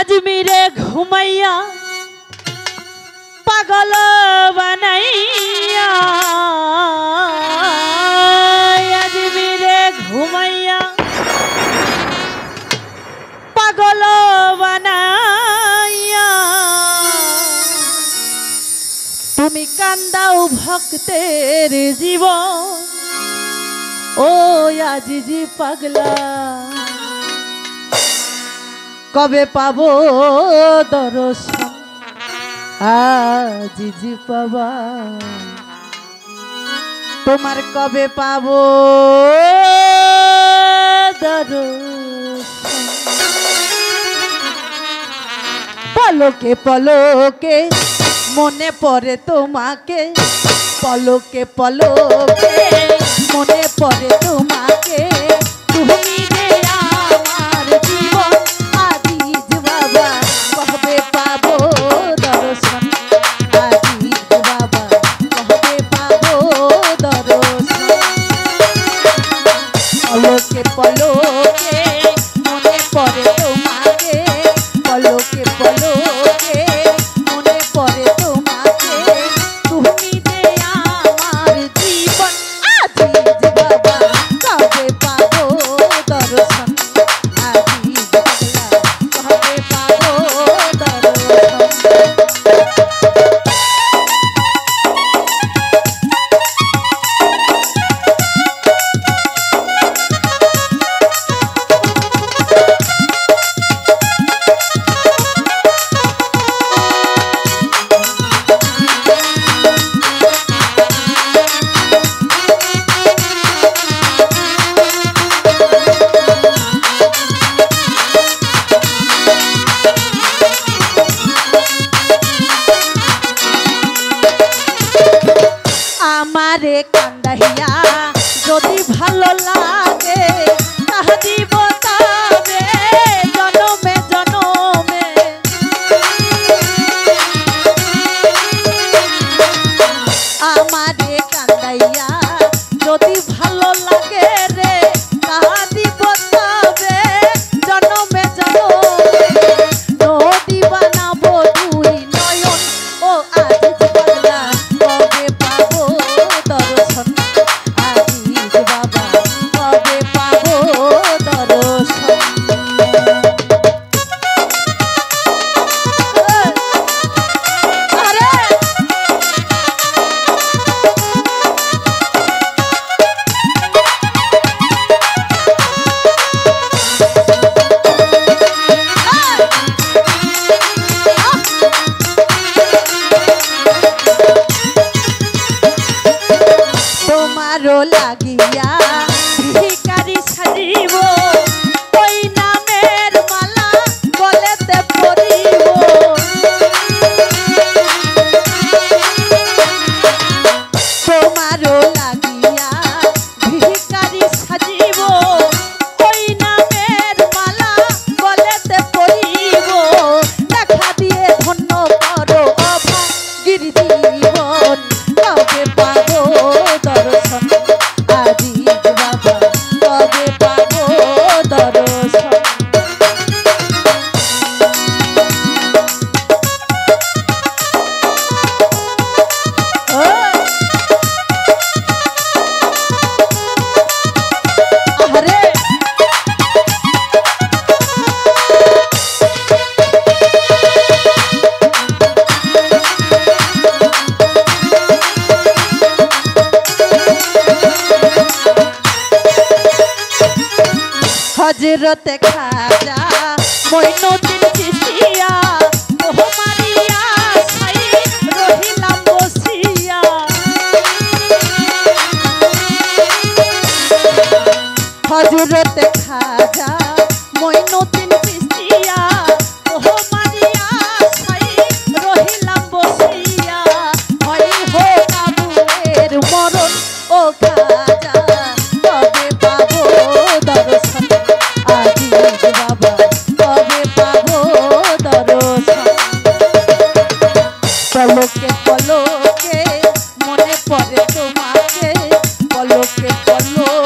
আজমিরে ঘুমাইয়া পাগল বানাইয়া আজমিরে ঘুমাইয়া পাগল বানাইয়া তুমি কান্দাও ভক্তের জীবন ও আজিজি পাগলা কবে পাবো দর্শন আজিজি পাবা তোমার কবে পাবো দর্শন পলকে পলকে মনে পড়ে তোমাকে পলকে পলকে মনে পড়ে তোমাকে তুমি যে আমার জীবন আজিজ বাবা কবে পাবো দর্শন আজিজ বাবা কবে পাবো দর্শন পলকে পলকে মনে পড়ে তোমাকে পলকে পলকে মনে পড়ে তোমাকে তুমি যে আমার জীবন আজিজ বাবা কবে পাবো দর্শন আজিজ বাবা কবে পাবো দর্শন আমারে কান্দাইয়া যদি ভালো লাগে তাহা দিব তবে জনমে জনমে আমারে কান্দাইয়া যদি ভালো লাগে রে তাহা দিব তবে জনমে জনমে নদী বানাবো দুই নয়ন ও আজিজ পাগলা কবে পাবো দর্শন আজিজ বাবা কবে পাবো দর্শন আরে তোমারও লাগিয়া ভিখারি সাজিব ওই নামের মালা গলেতে পরিব তোমারও লাগিয়া ভিখারি সাজিব ওই নামের মালা গলেতে পরিব দেখা দিয়ে ধন্য করো অভাগীর জীবন কবে পাবো দর্শন আজিজ বাবা কবে পাবো দর্শন আরে হযরতে খাজা মঈনুদ্দিন চিশতিয়া ওহ মারিয়া ছাই রহিলাম বসিয়া হযরতে খাজা মঈনুদ্দিন চিশতিয়া ওহ মারিয়া ছাই রহিলাম বসিয়া হয় হোক আবুয়ের মরণ ও খাজা কবে পাবো দর্শন আজিজ বাবা কবে পাবো দর্শন পলকে পলকে মনে পড়ে তোমাকে পলকে পলকে